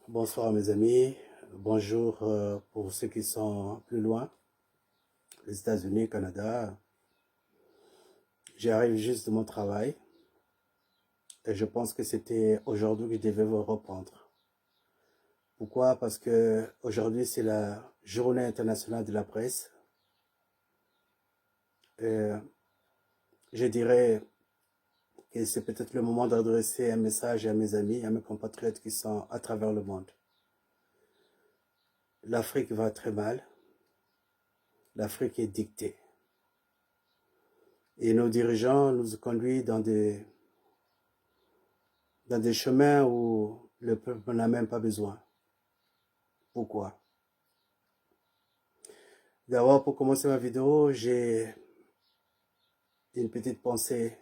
Bonsoir mes amis, bonjour pour ceux qui sont plus loin, les États-Unis, Canada. J'arrive juste de mon travail et je pense que c'était aujourd'hui que je devais vous reprendre. Pourquoi? Parce que aujourd'hui c'est la journée internationale de la presse. Et je dirais que c'est peut-être le moment d'adresser un message à mes amis, à mes compatriotes qui sont à travers le monde. L'Afrique va très mal, l'Afrique est dictée. Et nos dirigeants nous conduisent dans des chemins où le peuple n'a même pas besoin. Pourquoi? D'abord, pour commencer ma vidéo, j'ai une petite pensée,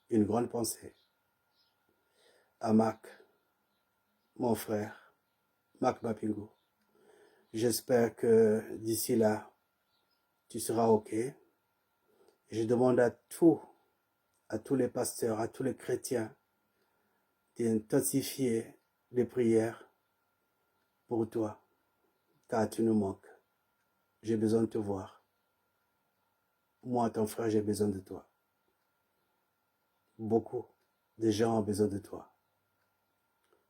une grande pensée à Mac, mon frère, Mac Mapingo. J'espère que d'ici là, tu seras OK. Je demande à tous les pasteurs, à tous les chrétiens, d'intensifier les prières pour toi, car tu nous manques. J'ai besoin de te voir. Moi, ton frère, j'ai besoin de toi. Beaucoup de gens ont besoin de toi.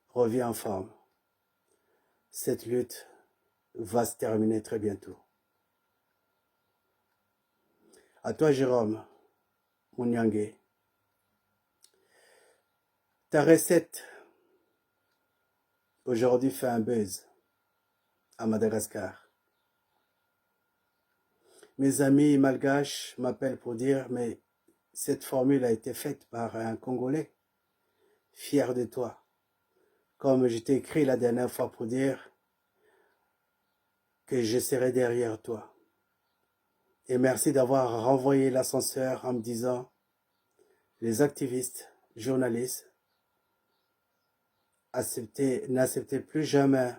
Reviens en forme. Cette lutte va se terminer très bientôt. À toi, Jérôme Mouniangé. Ta recette aujourd'hui fait un buzz à Madagascar. Mes amis malgaches m'appellent pour dire, mais cette formule a été faite par un Congolais, fier de toi. Comme je t'ai écrit la dernière fois pour dire que je serai derrière toi. Et merci d'avoir renvoyé l'ascenseur en me disant, les activistes, journalistes, n'acceptez plus jamais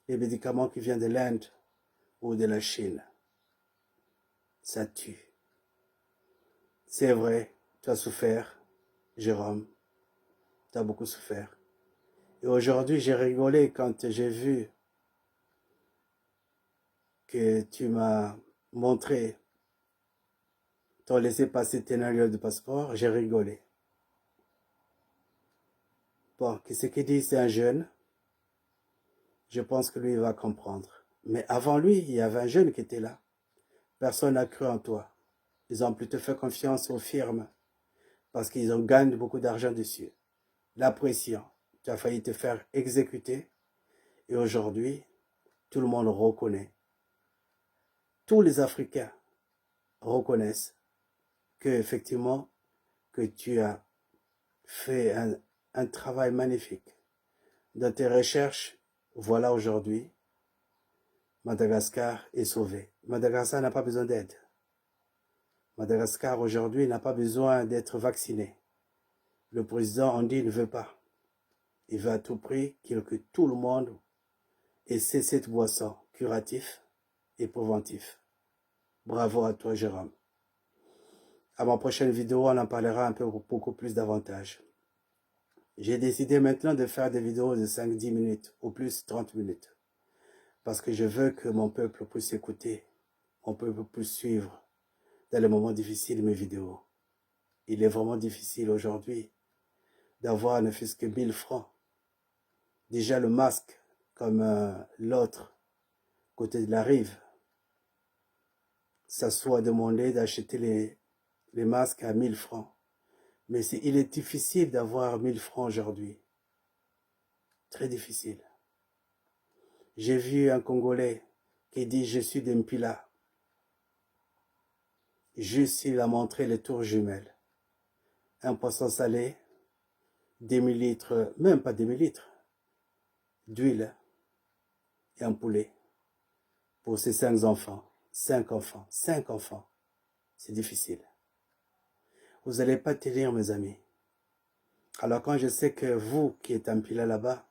les médicaments qui viennent de l'Inde ou de la Chine. Ça tue. C'est vrai, tu as souffert, Jérôme. Tu as beaucoup souffert. Et aujourd'hui, j'ai rigolé quand j'ai vu que tu m'as montré ton laissez-passer ténariol de passeport. J'ai rigolé. Bon, ce qu'il dit, c'est un jeune. Je pense que lui, il va comprendre. Mais avant lui, il y avait un jeune qui était là. Personne n'a cru en toi. Ils ont plutôt fait confiance aux firmes parce qu'ils ont gagné beaucoup d'argent dessus. La pression, tu as failli te faire exécuter et aujourd'hui, tout le monde reconnaît. Tous les Africains reconnaissent que effectivement que tu as fait un travail magnifique. Dans tes recherches, voilà aujourd'hui, Madagascar est sauvé. Madagascar n'a pas besoin d'aide. Madagascar aujourd'hui n'a pas besoin d'être vacciné. Le président Andy ne veut pas. Il veut à tout prix que tout le monde essaie cette boisson curatif et préventif. Bravo à toi, Jérôme. À ma prochaine vidéo, on en parlera un peu beaucoup plus davantage. J'ai décidé maintenant de faire des vidéos de 5-10 minutes, ou plus 30 minutes. Parce que je veux que mon peuple puisse écouter, mon peuple puisse suivre dans les moments difficiles mes vidéos. Il est vraiment difficile aujourd'hui d'avoir ne fût-ce que 1000 francs. Déjà le masque, comme l'autre côté de la rive, ça soit demandé d'acheter les masques à 1000 francs. Mais il est difficile d'avoir 1000 francs aujourd'hui. Très difficile. J'ai vu un Congolais qui dit « Je suis d'Mpila ». Juste, il a montré les tours jumelles. Un poisson salé, 2000 litres, même pas 2000 litres, d'huile et un poulet pour ses 5 enfants. 5 enfants, 5 enfants. C'est difficile. Vous n'allez pas tenir, mes amis. Alors quand je sais que vous, qui êtes Mpila là-bas,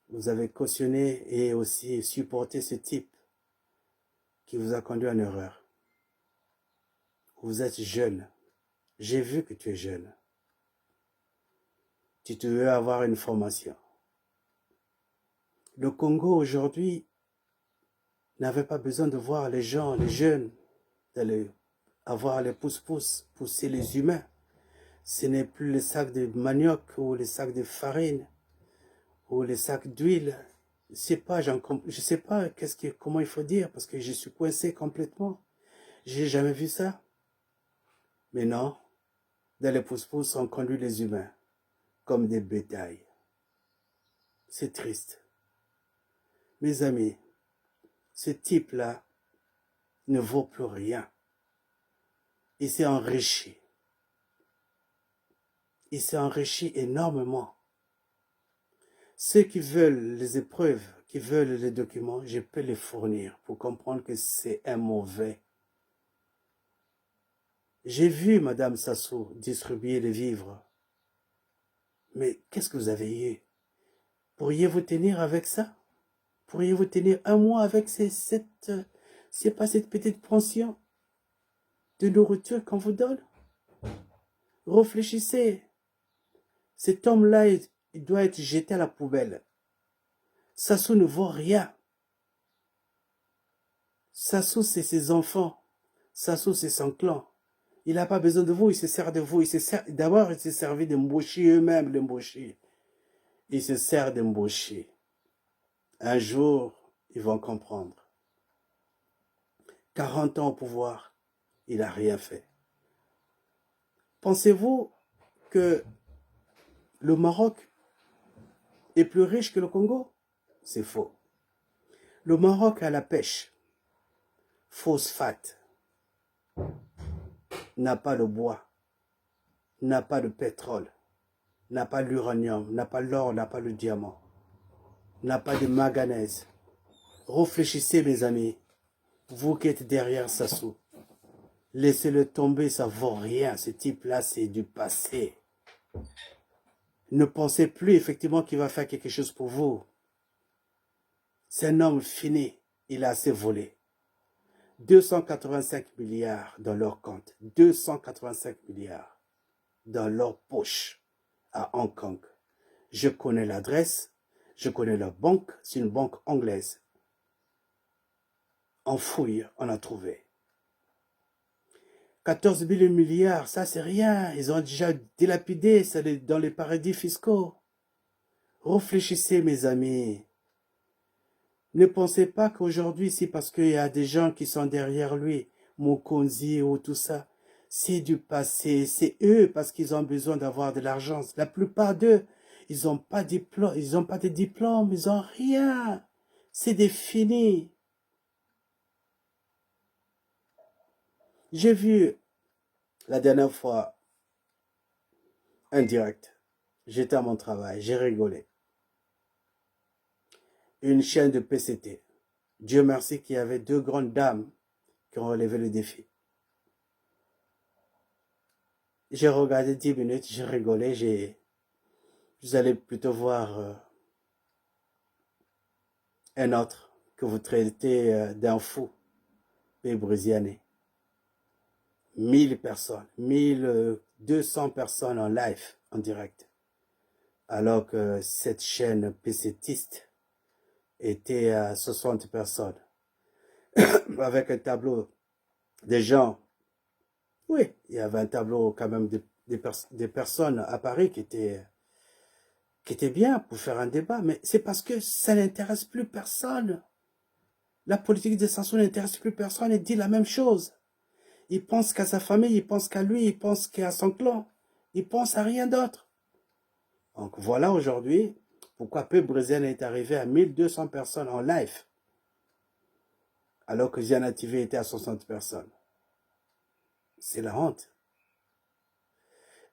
vous avez cautionné et aussi supporté ce type qui vous a conduit en erreur. Vous êtes jeune. J'ai vu que tu es jeune. Tu devais avoir une formation. Le Congo aujourd'hui n'avait pas besoin de voir les gens, les jeunes, d'aller avoir les pousse-pousse, pousser les humains. Ce n'est plus les sacs de manioc ou les sacs de farine ou les sacs d'huile. Je sais pas comment il faut dire parce que je suis coincé complètement. J'ai jamais vu ça. Mais non, dans les pousse-pousse, on conduit les humains comme des bétails. C'est triste. Mes amis, ce type-là ne vaut plus rien. Il s'est enrichi. Il s'est enrichi énormément. Ceux qui veulent les épreuves, qui veulent les documents, je peux les fournir pour comprendre que c'est un mauvais. J'ai vu Madame Sassou distribuer les vivres. Mais qu'est-ce que vous avez eu? Pourriez-vous tenir avec ça? Pourriez-vous tenir un mois avec cette petite pension de nourriture qu'on vous donne? Réfléchissez. Cet homme-là, il doit être jeté à la poubelle. Sassou ne vaut rien. Sassou, c'est ses enfants. Sassou, c'est son clan. Il n'a pas besoin de vous, il se sert de vous. D'abord, il s'est servi de Mboshi eux-mêmes, les Mboshi. Il se sert de Mboshi. Un jour, ils vont comprendre. 40 ans au pouvoir, il n'a rien fait. Pensez-vous que le Maroc est plus riche que le Congo? C'est faux. Le Maroc a la pêche, phosphate, n'a pas le bois, n'a pas de pétrole, n'a pas l'uranium, n'a pas l'or, n'a pas le diamant, n'a pas de manganèse. Réfléchissez, mes amis, vous qui êtes derrière Sassou. Laissez-le tomber, ça vaut rien. Ce type-là, c'est du passé. Ne pensez plus effectivement qu'il va faire quelque chose pour vous. C'est un homme fini. Il a assez volé. 285 milliards dans leur compte. 285 milliards dans leur poche à Hong Kong. Je connais l'adresse. Je connais la banque. C'est une banque anglaise. En fouille, on a trouvé. 14 000 milliards, ça c'est rien. Ils ont déjà dilapidé ça dans les paradis fiscaux. Réfléchissez, mes amis. Ne pensez pas qu'aujourd'hui, c'est parce qu'il y a des gens qui sont derrière lui, Mokonzi ou tout ça. C'est du passé. C'est eux parce qu'ils ont besoin d'avoir de l'argent. La plupart d'eux, ils n'ont pas de diplôme, ils n'ont rien. C'est des finis. J'ai vu la dernière fois un direct. J'étais à mon travail, j'ai rigolé. Une chaîne de PCT. Dieu merci qu'il y avait deux grandes dames qui ont relevé le défi. J'ai regardé 10 minutes, j'ai rigolé, vous allez plutôt voir un autre que vous traitez d'un fou, Pébrisiané. 1000 personnes, 1200 personnes en live, en direct. Alors que cette chaîne PCTiste était à 60 personnes. Avec un tableau des gens. Oui, il y avait un tableau quand même des personnes à Paris qui étaient bien pour faire un débat, mais c'est parce que ça n'intéresse plus personne. La politique de Sassou n'intéresse plus personne, il dit la même chose. Il pense qu'à sa famille, il pense qu'à lui, il pense qu'à son clan. Il pense à rien d'autre. Donc voilà aujourd'hui pourquoi Peu Brésil est arrivé à 1200 personnes en live, alors que Ziana TV était à 60 personnes. C'est la honte.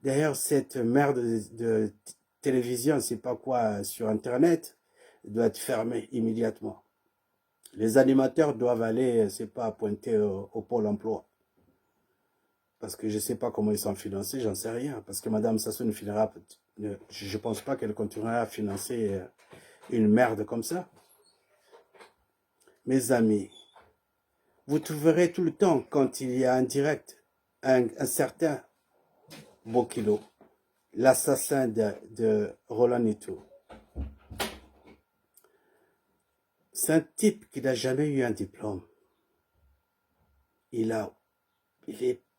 D'ailleurs, cette merde de télévision, c'est pas quoi, sur Internet, doit être fermée immédiatement. Les animateurs doivent aller, c'est pas pointer au Pôle emploi. Parce que je ne sais pas comment ils sont financés, j'en sais rien. Parce que Madame Sassou ne finira, je ne pense pas qu'elle continuera à financer une merde comme ça. Mes amis, vous trouverez tout le temps, quand il y a un direct, un certain Bokilo, l'assassin de Roland Nito. C'est un type qui n'a jamais eu un diplôme.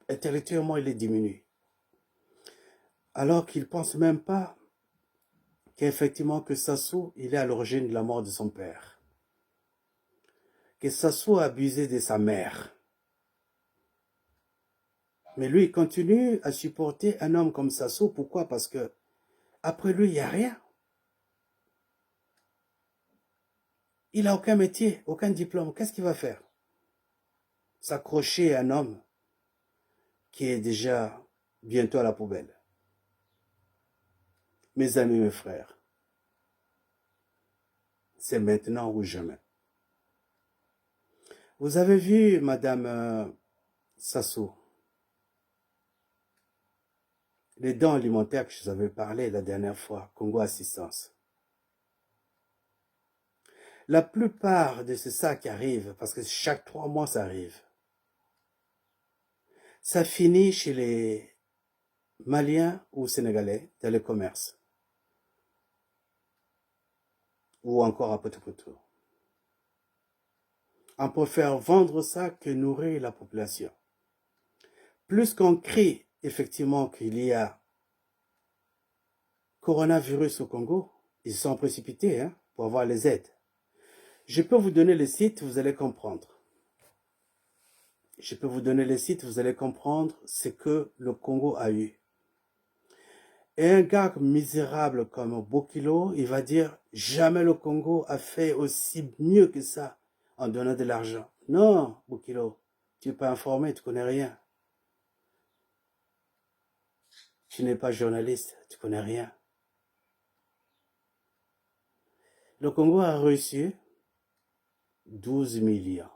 Intellectuellement, il est diminué. Alors qu'il ne pense même pas qu'effectivement que Sassou, il est à l'origine de la mort de son père. Que Sassou a abusé de sa mère. Mais lui, il continue à supporter un homme comme Sassou. Pourquoi? Parce que après lui, il n'y a rien. Il n'a aucun métier, aucun diplôme. Qu'est-ce qu'il va faire? S'accrocher à un homme qui est déjà bientôt à la poubelle. Mes amis, mes frères, c'est maintenant ou jamais. Vous avez vu Madame Sassou, les dons alimentaires que je vous avais parlé la dernière fois, Congo Assistance. La plupart de ça qui arrive, parce que chaque 3 mois ça arrive, ça finit chez les Maliens ou Sénégalais dans le commerce. Ou encore à Potopoto. On préfère vendre ça que nourrir la population. Plus qu'on crie effectivement qu'il y a coronavirus au Congo, ils sont précipités pour avoir les aides. Je peux vous donner les sites, vous allez comprendre. Je peux vous donner les sites, vous allez comprendre ce que le Congo a eu. Et un gars misérable comme Bokilo, il va dire « Jamais le Congo a fait aussi mieux que ça en donnant de l'argent. » Non, Bokilo, tu n'es pas informé, tu ne connais rien. Tu n'es pas journaliste, tu ne connais rien. Le Congo a reçu 12 millions.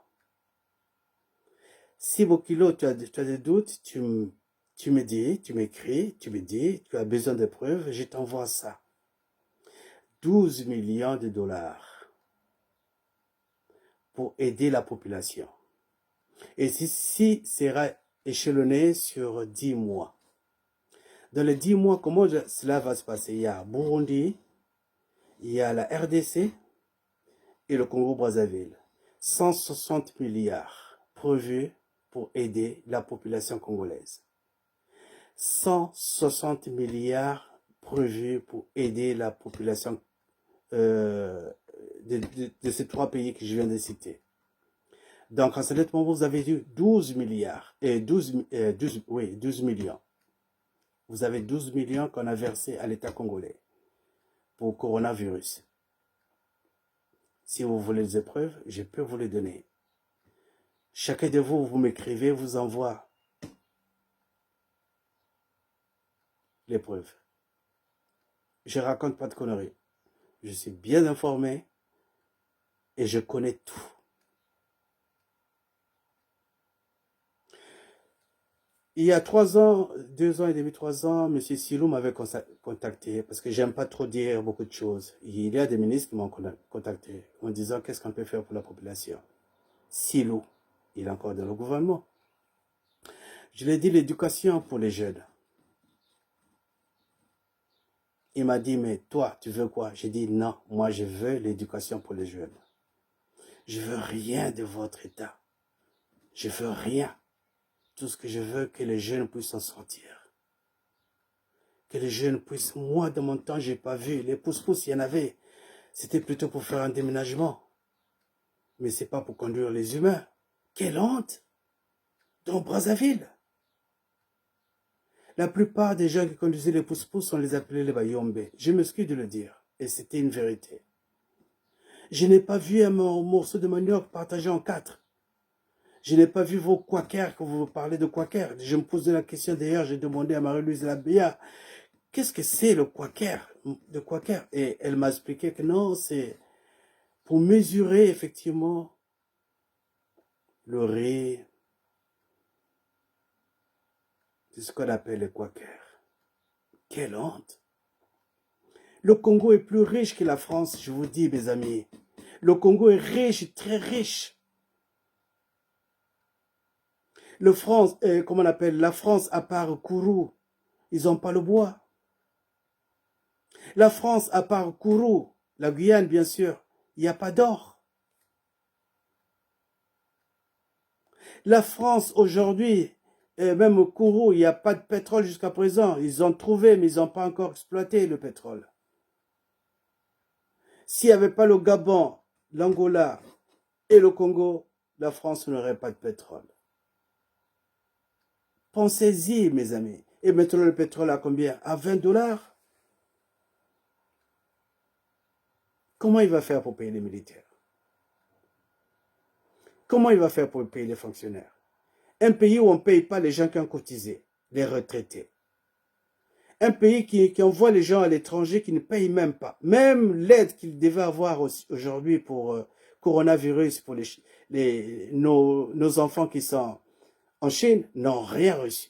Si Bokilo, tu as des doutes, tu me dis, tu m'écris, tu me dis, tu as besoin de preuves, je t'envoie ça. 12 millions de dollars pour aider la population. Et ceci sera échelonné sur 10 mois. Dans les 10 mois, comment cela va se passer? Il y a Burundi, il y a la RDC et le Congo-Brazzaville. 160 milliards prévus pour aider la population congolaise. 160 milliards prévus pour aider la population de ces 3 pays que je viens de citer. Donc, en ce moment, vous avez eu 12 milliards, 12 millions. Vous avez 12 millions qu'on a versés à l'État congolais pour coronavirus. Si vous voulez des épreuves, je peux vous les donner. Chacun de vous, vous m'écrivez, vous envoie les preuves. Je ne raconte pas de conneries. Je suis bien informé et je connais tout. Il y a 3 ans, 2 ans et demi, 3 ans, M. Silou m'avait contacté parce que j'aime pas trop dire beaucoup de choses. Il y a des ministres qui m'ont contacté en disant qu'est-ce qu'on peut faire pour la population. Silou, il est encore dans le gouvernement. Je lui ai dit l'éducation pour les jeunes. Il m'a dit, mais toi, tu veux quoi? J'ai dit, non, moi je veux l'éducation pour les jeunes. Je veux rien de votre État. Je veux rien. Tout ce que je veux, que les jeunes puissent s'en sortir. Que les jeunes puissent, moi, de mon temps, j'ai pas vu. Les pousse-pousse, il y en avait. C'était plutôt pour faire un déménagement. Mais c'est pas pour conduire les humains. Quelle honte! Dans Brazzaville. La plupart des gens qui conduisaient les pousse-pousse, on les appelait les Bayombe. Je m'excuse de le dire. Et c'était une vérité. Je n'ai pas vu un morceau de manioc partagé en 4. Je n'ai pas vu vos quakers, que vous parlez de quakers. Je me posais la question d'ailleurs, j'ai demandé à Marie-Louise Labéa, qu'est-ce que c'est le quaker, de quaker? Et elle m'a expliqué que non, c'est pour mesurer effectivement le riz, c'est ce qu'on appelle les quakers. Quelle honte! Le Congo est plus riche que la France, je vous dis, mes amis. Le Congo est riche, très riche. Comment on appelle, la France, à part Kourou, ils n'ont pas le bois. La France, à part Kourou, la Guyane, bien sûr, il n'y a pas d'or. La France aujourd'hui, et même au Kourou, il n'y a pas de pétrole jusqu'à présent. Ils ont trouvé, mais ils n'ont pas encore exploité le pétrole. S'il n'y avait pas le Gabon, l'Angola et le Congo, la France n'aurait pas de pétrole. Pensez-y, mes amis. Et maintenant, le pétrole à combien? À 20 dollars? Comment il va faire pour payer les militaires? Comment il va faire pour payer les fonctionnaires? Un pays où on ne paye pas les gens qui ont cotisé, les retraités. Un pays qui envoie les gens à l'étranger qui ne payent même pas. Même l'aide qu'ils devaient avoir aujourd'hui pour coronavirus, pour nos enfants qui sont en Chine, n'ont rien reçu.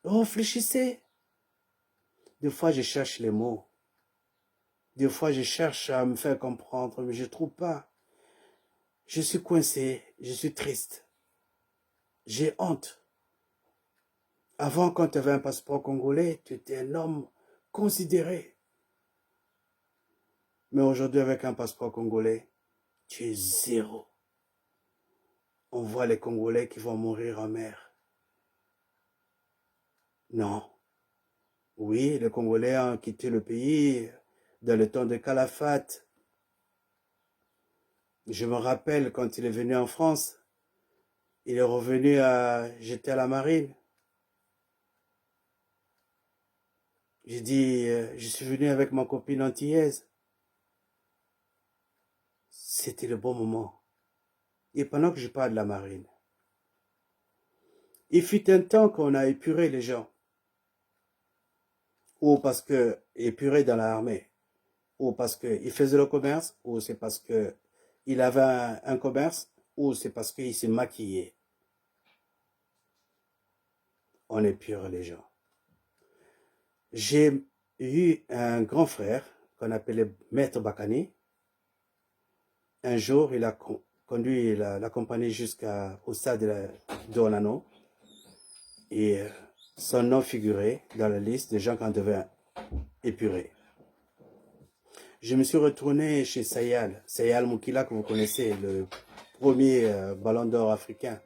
Réfléchissez. Des fois, je cherche les mots. Des fois, je cherche à me faire comprendre, mais je ne trouve pas. Je suis coincé, je suis triste. J'ai honte. Avant, quand tu avais un passeport congolais, tu étais un homme considéré. Mais aujourd'hui, avec un passeport congolais, tu es zéro. On voit les Congolais qui vont mourir en mer. Non. Oui, les Congolais ont quitté le pays dans le temps de Calafate. Je me rappelle quand il est venu en France, il est revenu j'étais à la marine. J'ai dit, je suis venu avec ma copine antillaise. C'était le bon moment. Et pendant que je parle de la marine, il fut un temps qu'on a épuré les gens. Ou parce que épuré dans l'armée, ou parce qu'il faisait le commerce, ou c'est parce qu'il avait un commerce, ou c'est parce qu'il s'est maquillé. On épure les gens. J'ai eu un grand frère qu'on appelait Maître Bakani. Un jour, il a conduit la compagnie jusqu'au stade d'Ornano. Et son nom figurait dans la liste des gens qu'on devait épurer. Je me suis retourné chez Sayal Moukila, que vous connaissez, le premier ballon d'or africain,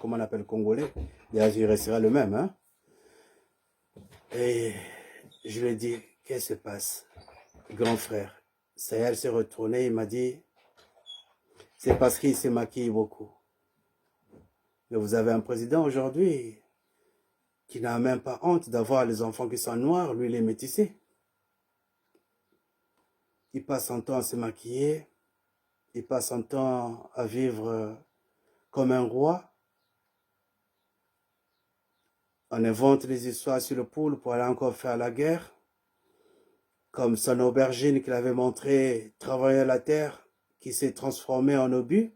comment on appelle, congolais. D'ailleurs, il restera le même. Hein? Et je lui ai dit, qu'est-ce qui se passe, grand frère? Sayal s'est retourné, il m'a dit, c'est parce qu'il s'est maquillé beaucoup. Mais vous avez un président aujourd'hui qui n'a même pas honte d'avoir les enfants qui sont noirs, lui les métissés. Il passe son temps à se maquiller, il passe son temps à vivre comme un roi. On invente des histoires sur le poule pour aller encore faire la guerre. Comme son aubergine qu'il avait montré travailler la terre, qui s'est transformée en obus.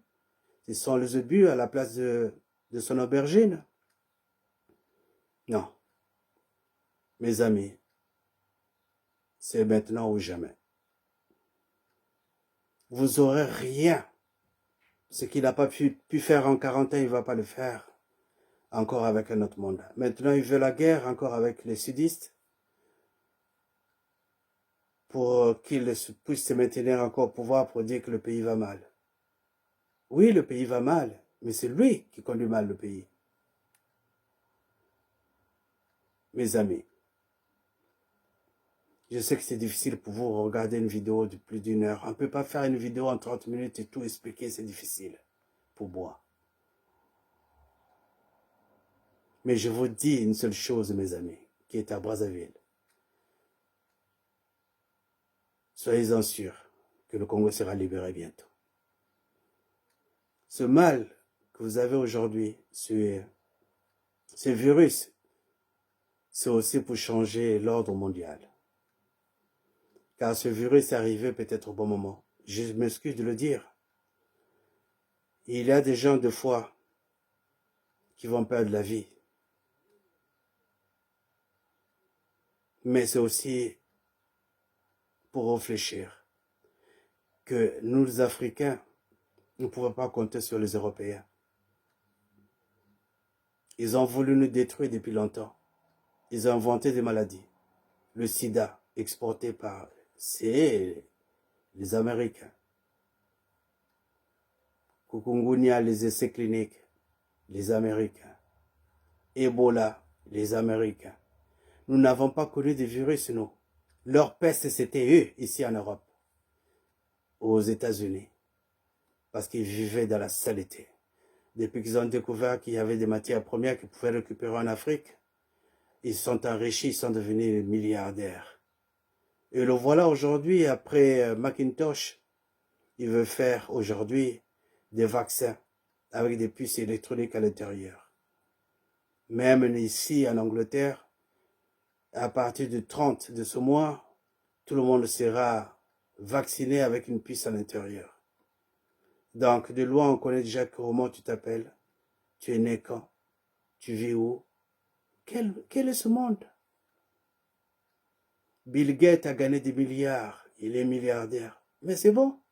Ce sont les obus à la place de son aubergine. Non. Mes amis, c'est maintenant ou jamais. Vous aurez rien. Ce qu'il n'a pas pu faire en 40 ans, il ne va pas le faire encore avec un autre mandat. Maintenant, il veut la guerre encore avec les sudistes pour qu'ils puissent se maintenir encore au pouvoir pour dire que le pays va mal. Oui, le pays va mal, mais c'est lui qui conduit mal le pays. Mes amis, je sais que c'est difficile pour vous de regarder une vidéo de plus d'une heure. On ne peut pas faire une vidéo en 30 minutes et tout expliquer, c'est difficile pour moi. Mais je vous dis une seule chose, mes amis, qui est à Brazzaville. Soyez-en sûrs que le Congo sera libéré bientôt. Ce mal que vous avez aujourd'hui, ce virus, c'est aussi pour changer l'ordre mondial. Car ce virus est arrivé peut-être au bon moment. Je m'excuse de le dire. Il y a des gens, de foi, qui vont perdre la vie. Mais c'est aussi pour réfléchir que nous, les Africains, nous ne pouvons pas compter sur les Européens. Ils ont voulu nous détruire depuis longtemps. Ils ont inventé des maladies. Le sida, exporté par... c'est les Américains. Kukungunya, les essais cliniques. les Américains. Ebola, les Américains. Nous n'avons pas connu de virus, nous. Leur peste, c'était eux, ici en Europe, aux États-Unis, parce qu'ils vivaient dans la saleté. Depuis qu'ils ont découvert qu'il y avait des matières premières qu'ils pouvaient récupérer en Afrique, ils sont enrichis, ils sont devenus milliardaires. Et le voilà aujourd'hui, après Macintosh, il veut faire aujourd'hui des vaccins avec des puces électroniques à l'intérieur. Même ici en Angleterre, à partir du 30 de ce mois, tout le monde sera vacciné avec une puce à l'intérieur. Donc, de loin, on connaît déjà comment tu t'appelles, tu es né quand, tu vis où. Quel est ce monde? Bill Gates a gagné des milliards, il est milliardaire. Mais c'est bon,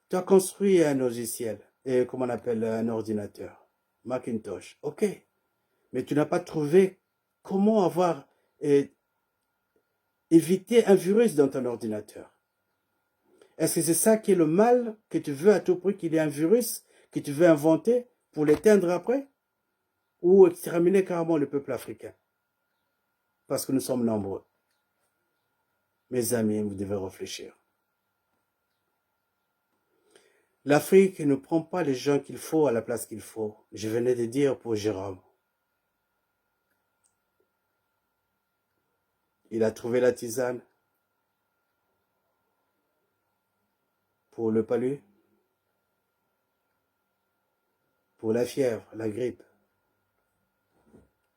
tu as construit un logiciel, et comment on appelle un ordinateur, Macintosh, ok. Mais tu n'as pas trouvé comment avoir évité un virus dans ton ordinateur. Est-ce que c'est ça qui est le mal que tu veux à tout prix, qu'il y ait un virus que tu veux inventer pour l'éteindre après? Ou exterminer carrément le peuple africain? Parce que nous sommes nombreux. Mes amis, vous devez réfléchir. L'Afrique ne prend pas les gens qu'il faut à la place qu'il faut. Je venais de dire pour Jérôme. Il a trouvé la tisane pour le palu, pour la fièvre, la grippe.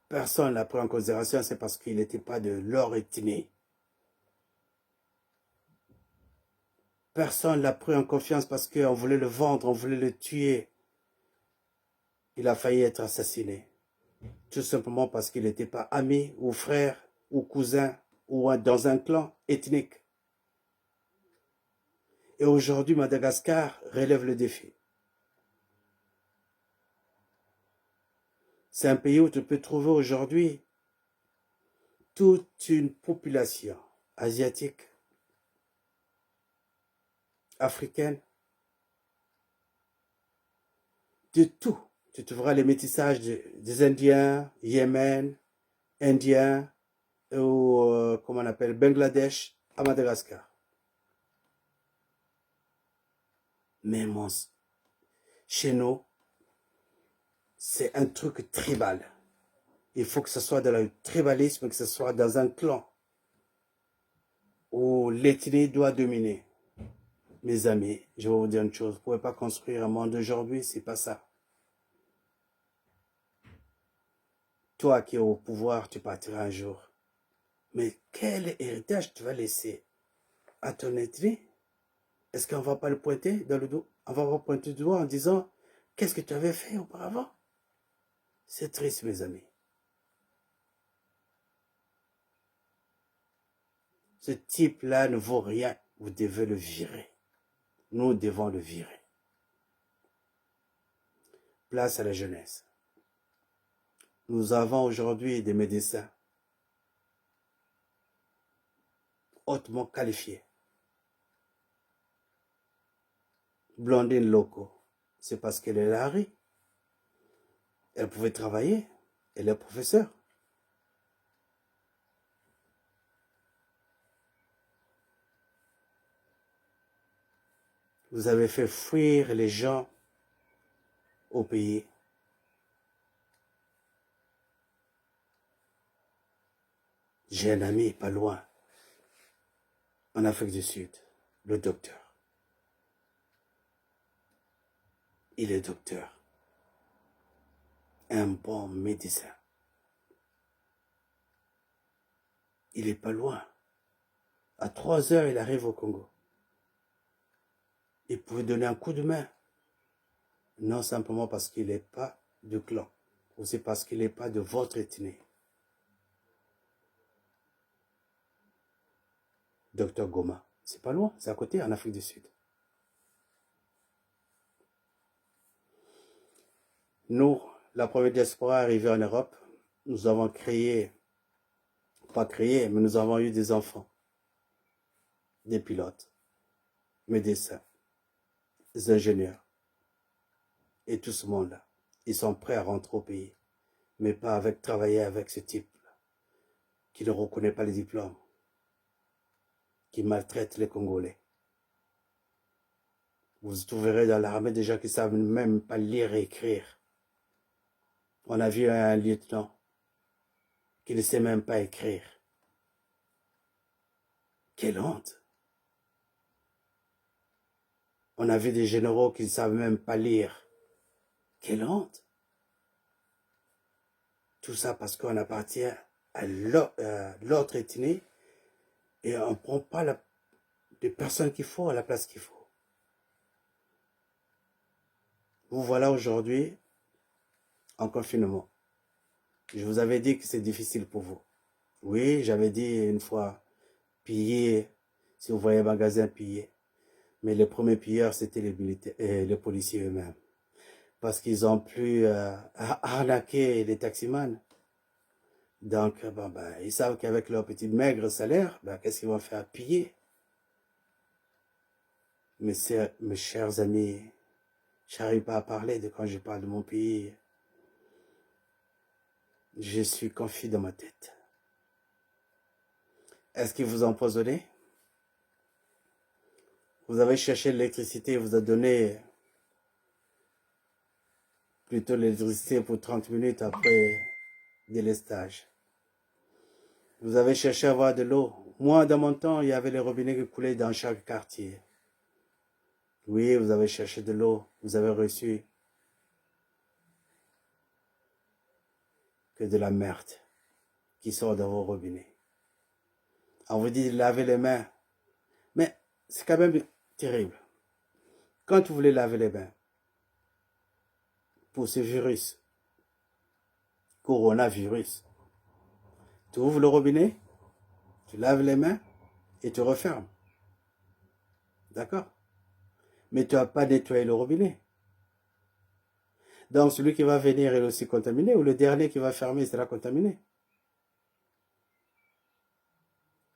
Personne ne l'a pris en considération, c'est parce qu'il n'était pas de leur ethnie. Personne ne l'a pris en confiance parce qu'on voulait le vendre, on voulait le tuer. Il a failli être assassiné. Tout simplement parce qu'il n'était pas ami ou frère ou cousin ou dans un clan ethnique. Et aujourd'hui, Madagascar relève le défi. C'est un pays où tu peux trouver aujourd'hui toute une population asiatique, africaine, de tout. Tu trouveras les métissages des Indiens, Yémen, Indiens, ou comment on appelle, Bangladesh, à Madagascar. Mais chez nous, c'est un truc tribal. Il faut que ce soit dans le tribalisme, que ce soit dans un clan où l'ethnie doit dominer. Mes amis, je vais vous dire une chose, vous ne pouvez pas construire un monde d'aujourd'hui, c'est pas ça. Toi qui es au pouvoir, tu partiras un jour. Mais quel héritage tu vas laisser à ton ethnie? Est-ce qu'on ne va pas le pointer dans le dos? On va pas pointer du doigt en disant, qu'est-ce que tu avais fait auparavant? C'est triste, mes amis. Ce type-là ne vaut rien. Vous devez le virer. Nous devons le virer. Place à la jeunesse. Nous avons aujourd'hui des médecins hautement qualifiés. Blondine Loco, c'est parce qu'elle est Larry. Elle pouvait travailler. Elle est professeure. Vous avez fait fuir les gens au pays. J'ai un ami pas loin, en Afrique du Sud, le docteur. Il est docteur. Un bon médecin. Il est pas loin. À 3 heures, il arrive au Congo. Il pouvait donner un coup de main. Non simplement parce qu'il n'est pas du clan. Ou c'est parce qu'il n'est pas de votre ethnie. Docteur Goma. C'est pas loin, c'est à côté, en Afrique du Sud. Nous, la première diaspora arrivée en Europe, nous avons créé, pas créé, mais nous avons eu des enfants, des pilotes, médecins, des ingénieurs, et tout ce monde-là. ils sont prêts à rentrer au pays. Mais pas avec travailler avec ce type qui ne reconnaît pas les diplômes, qui maltraite les Congolais. Vous trouverez dans l'armée des gens qui ne savent même pas lire et écrire. On a vu un lieutenant qui ne sait même pas écrire. Quelle honte! On a vu des généraux qui ne savent même pas lire. Quelle honte! Tout ça parce qu'on appartient à l'autre ethnie et on ne prend pas les personnes qu'il faut à la place qu'il faut. Vous voilà aujourd'hui en confinement. Je vous avais dit que c'est difficile pour vous. Oui, j'avais dit une fois, piller, si vous voyez un magasin piller. Mais les premiers pilleurs, c'était les policiers eux-mêmes. Parce qu'ils ont pu arnaquer les taximans. Donc, ils savent qu'avec leur petit maigre salaire, qu'est-ce qu'ils vont faire? Piller. Mais mes chers amis, je n'arrive pas à parler de quand je parle de mon pays. Je suis confus dans ma tête. Est-ce qu'ils vous ont empoisonné? Vous avez cherché l'électricité, vous a donné plutôt l'électricité pour 30 minutes après délestage. Vous avez cherché à avoir de l'eau. Moi, dans mon temps, il y avait les robinets qui coulaient dans chaque quartier. Oui, vous avez cherché de l'eau. Vous avez reçu que de la merde qui sort de vos robinets. On vous dit de laver les mains. Mais c'est quand même terrible. Quand vous voulez laver les mains pour ce virus, coronavirus, tu ouvres le robinet, tu laves les mains et tu refermes. D'accord? Mais tu n'as pas nettoyé le robinet. Donc celui qui va venir est aussi contaminé ou le dernier qui va fermer sera contaminé.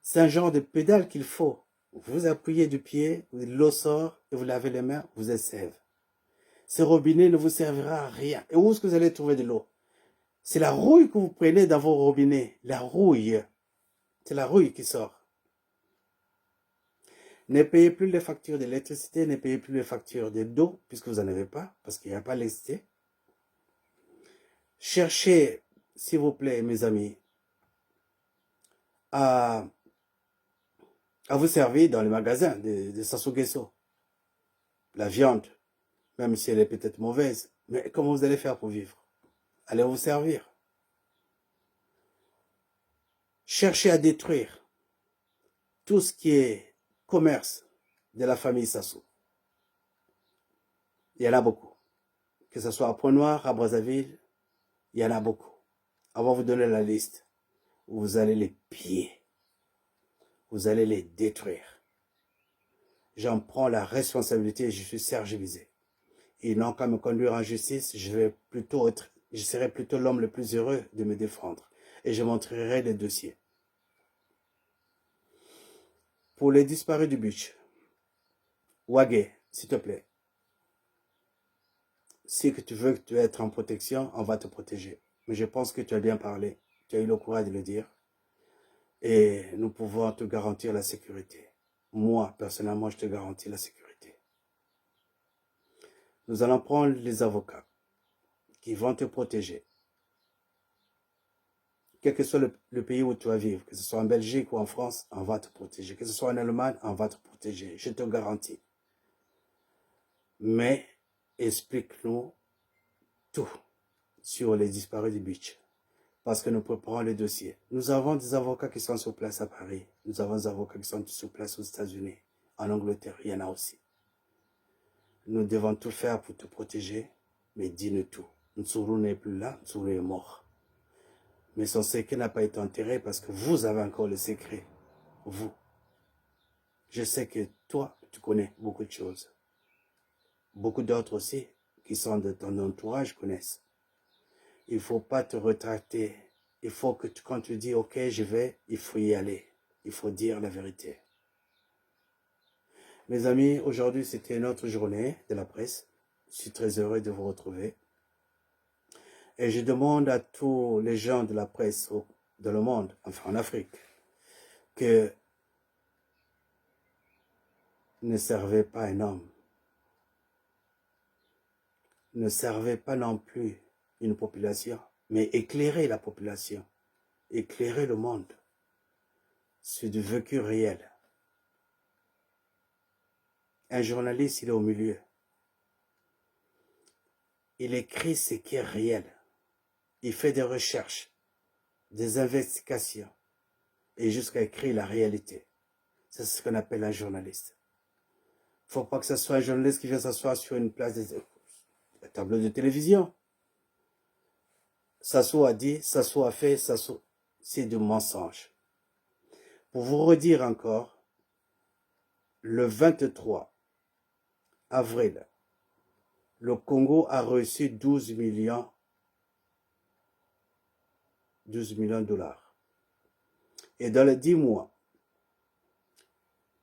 C'est un genre de pédale qu'il faut. Vous appuyez du pied, l'eau sort et vous lavez les mains, vous êtes safe. Ce robinet ne vous servira à rien. Et où est-ce que vous allez trouver de l'eau? C'est la rouille que vous prenez dans vos robinets. La rouille. C'est la rouille qui sort. Ne payez plus les factures d'électricité, ne payez plus les factures d'eau, puisque vous n'en avez pas, parce qu'il n'y a pas l'électricité. Cherchez, s'il vous plaît, mes amis, à vous servir dans les magasins de Sassou Nguesso. La viande, même si elle est peut-être mauvaise, mais comment vous allez faire pour vivre? Allez vous servir. Cherchez à détruire tout ce qui est commerce de la famille Sassou. Il y en a beaucoup. Que ce soit à Pointe-Noire, à Brazzaville, il y en a beaucoup. On va vous donner la liste. Vous allez les piller. Vous allez les détruire. J'en prends la responsabilité et je suis Serge Bizet. Ils n'ont qu'à me conduire en justice, je serai plutôt l'homme le plus heureux de me défendre. Et je montrerai les dossiers. Pour les disparus du butch, Wagé, s'il te plaît. Si tu veux être en protection, on va te protéger. Mais je pense que tu as bien parlé. Tu as eu le courage de le dire. Et nous pouvons te garantir la sécurité. Moi, personnellement, je te garantis la sécurité. Nous allons prendre les avocats qui vont te protéger. Quel que soit le pays où tu vas vivre, que ce soit en Belgique ou en France, on va te protéger. Que ce soit en Allemagne, on va te protéger. Je te garantis. Mais explique-nous tout sur les disparus du beach. Parce que nous préparons les dossiers. Nous avons des avocats qui sont sur place à Paris. Nous avons des avocats qui sont sur place aux États-Unis. En Angleterre, il y en a aussi. Nous devons tout faire pour te protéger, mais dis-nous tout. Ntsuru n'est plus là, Ntsuru est mort. Mais son secret n'a pas été enterré parce que vous avez encore le secret. Vous. Je sais que toi, tu connais beaucoup de choses. Beaucoup d'autres aussi, qui sont de ton entourage, connaissent. Il ne faut pas te retracter. Il faut que quand tu dis « Ok, je vais », il faut y aller. Il faut dire la vérité. Mes amis, aujourd'hui, c'était une autre journée de la presse. Je suis très heureux de vous retrouver. Et je demande à tous les gens de la presse dans le monde, enfin en Afrique, que ne servez pas un homme. Ne servez pas non plus une population, mais éclairez la population, éclairez le monde sur du vécu réel. Un journaliste, il est au milieu. Il écrit ce qui est réel. Il fait des recherches, des investigations, et jusqu'à écrire la réalité. C'est ce qu'on appelle un journaliste. Il ne faut pas que ce soit un journaliste qui vient s'asseoir sur une place de tableau de télévision. Ça soit dit, ça soit fait, c'est du mensonge. Pour vous redire encore, le 23 avril, le Congo a reçu 12 millions de dollars. Et dans les 10 mois,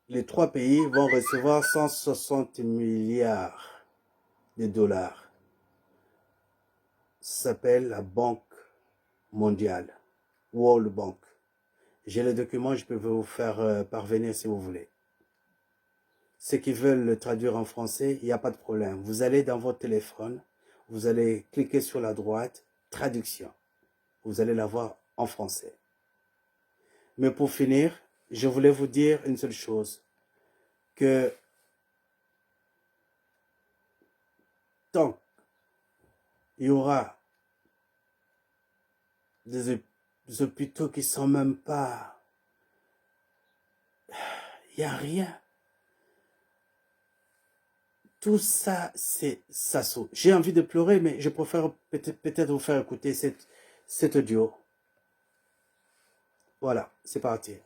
les 3 pays vont recevoir 160 milliards de dollars. Ça s'appelle la Banque mondiale, World Bank. J'ai les documents, je peux vous faire parvenir si vous voulez. Ceux qui veulent le traduire en français, il n'y a pas de problème. Vous allez dans votre téléphone, vous allez cliquer sur la droite, traduction. Vous allez la voir en français. Mais pour finir, je voulais vous dire une seule chose, que tant il y aura des hôpitaux qui ne sont même pas... Il n'y a rien. Tout ça, c'est ça. J'ai envie de pleurer, mais je préfère peut-être vous faire écouter cet audio. Voilà, c'est parti.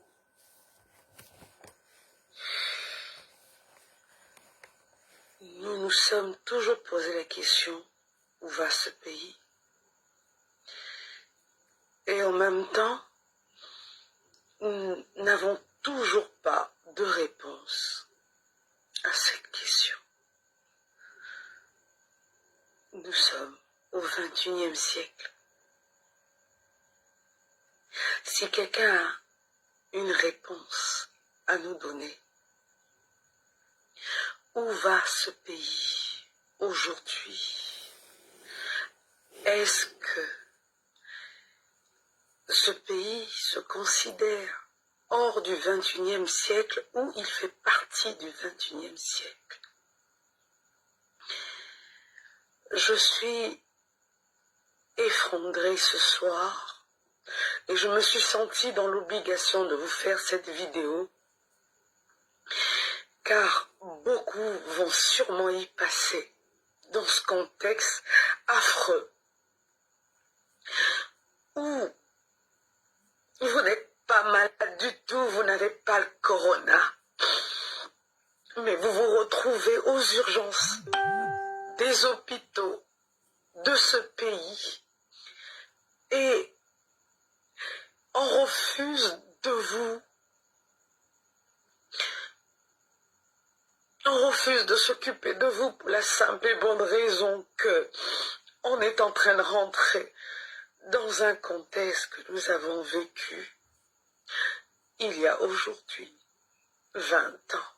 Nous nous sommes toujours posé la question, où va ce pays? Et en même temps, nous n'avons toujours pas de réponse à cette question. Nous sommes au XXIe siècle. Si quelqu'un a une réponse à nous donner, où va ce pays aujourd'hui? Est-ce que ce pays se considère hors du XXIe siècle ou il fait partie du XXIe siècle? Je suis effondrée ce soir et je me suis sentie dans l'obligation de vous faire cette vidéo car beaucoup vont sûrement y passer dans ce contexte affreux où vous n'êtes pas malade du tout, vous n'avez pas le corona, mais vous vous retrouvez aux urgences des hôpitaux de ce pays et on refuse de vous. On refuse de s'occuper de vous pour la simple et bonne raison que on est en train de rentrer dans un contexte que nous avons vécu il y a aujourd'hui 20 ans.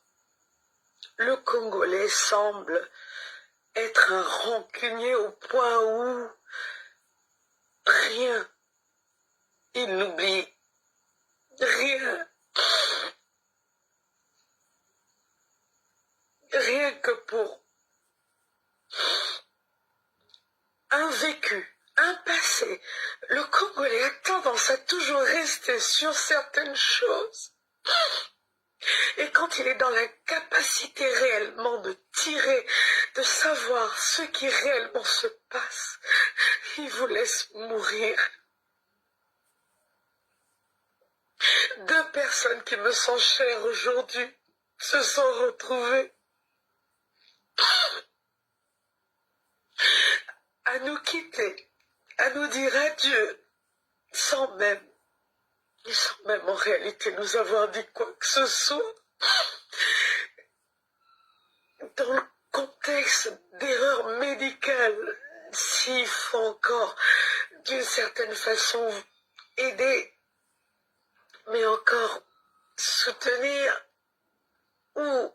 Le Congolais semble être un rancunier au point où rien, il n'oublie rien. Rien que pour un vécu, un passé, le Congolais a tendance à toujours rester sur certaines choses. Et quand il est dans la capacité réellement de tirer, de savoir ce qui réellement se passe, il vous laisse mourir. 2 personnes qui me sont chères aujourd'hui se sont retrouvées à nous quitter, à nous dire adieu, sans même en réalité nous avoir dit quoi que ce soit. Dans le contexte d'erreurs médicales s'il faut encore, d'une certaine façon, aider, mais encore soutenir, ou,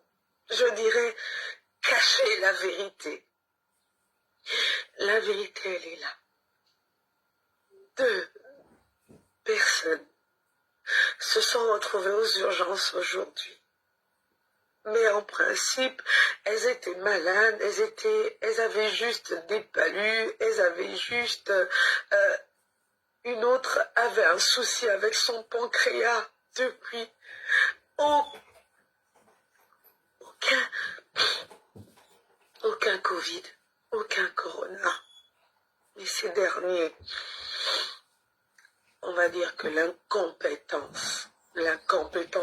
je dirais, cacher la vérité. La vérité, elle est là. 2 personnes se sont retrouvées aux urgences aujourd'hui. Mais en principe, elles étaient malades, elles avaient juste des palus, elles avaient juste... une autre avait un souci avec son pancréas depuis. Aucun Covid, aucun Corona. Mais ces derniers, on va dire que l'incompétence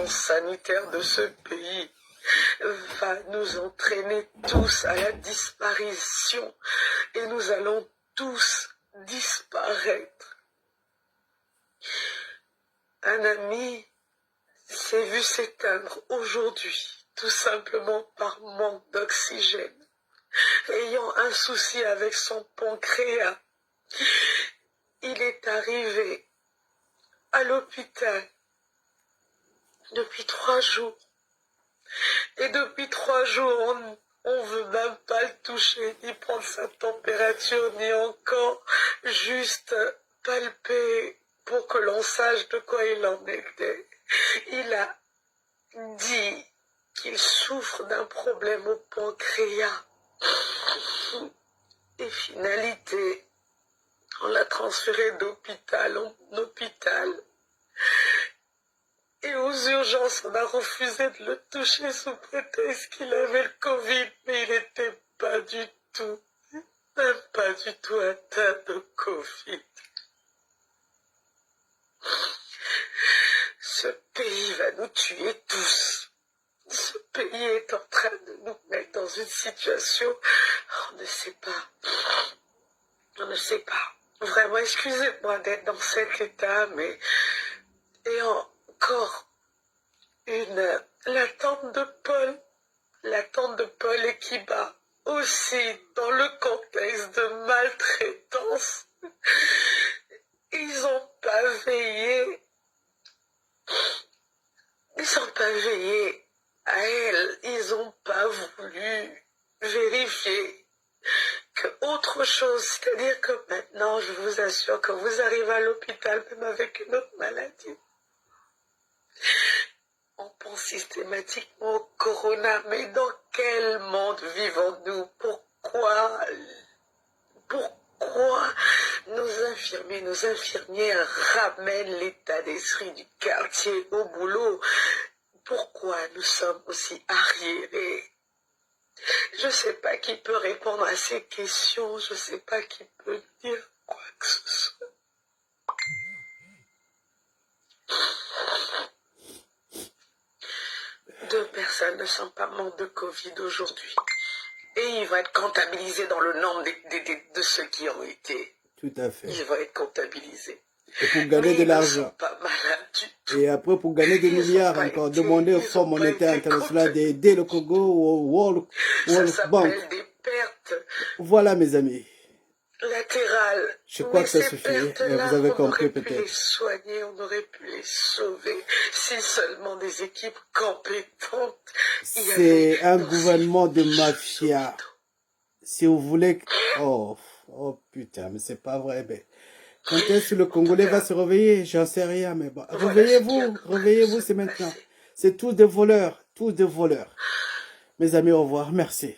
sanitaire de ce pays va nous entraîner tous à la disparition et nous allons tous disparaître. Un ami s'est vu s'éteindre aujourd'hui, tout simplement par manque d'oxygène, ayant un souci avec son pancréas. Il est arrivé à l'hôpital depuis 3 jours. Et depuis 3 jours, on ne veut même pas le toucher, ni prendre sa température, ni encore juste palper pour que l'on sache de quoi il en était. Il a dit qu'il souffre d'un problème au pancréas. Et finalité, on l'a transféré d'hôpital en hôpital. Et aux urgences, on a refusé de le toucher sous prétexte qu'il avait le Covid, mais il n'était pas du tout, même pas du tout atteint de Covid. Ce pays va nous tuer tous. Ce pays est en train de nous mettre dans une situation, on ne sait pas. On ne sait pas. Vraiment, excusez-moi d'être dans cet état, mais... Et encore la tante de Paul et Kiba, aussi dans le contexte de maltraitance. Ils n'ont pas veillé à elle, ils n'ont pas voulu vérifier que autre chose, c'est-à-dire que maintenant, je vous assure que vous arrivez à l'hôpital même avec une autre maladie. On pense systématiquement au corona, mais dans quel monde vivons-nous? Pourquoi nos infirmières ramènent l'état d'esprit du quartier au boulot? Pourquoi nous sommes aussi arriérés? Je ne sais pas qui peut répondre à ces questions, je ne sais pas qui peut dire quoi que ce soit. Deux personnes ne sont pas mortes de Covid aujourd'hui. Et il va être comptabilisé dans le nombre de ceux qui ont été. Tout à fait. Il va être comptabilisé. Et pour gagner de l'argent. Et après, pour gagner des milliards encore, demander au Fonds monétaire international d'aider le Congo au World Bank. Des pertes. Voilà, mes amis. Latérales. Je crois que ça suffit. Mais vous avez compris peut-être. On aurait pu les soigner, on aurait pu les sauver. Si seulement des équipes compétentes. C'est un gouvernement de mafia. Si vous voulez... Oh putain, mais c'est pas vrai. Mais... Quand est-ce que le Congolais va se réveiller? J'en sais rien, mais bon. Réveillez-vous, c'est maintenant. C'est tous des voleurs, Mes amis, au revoir, merci.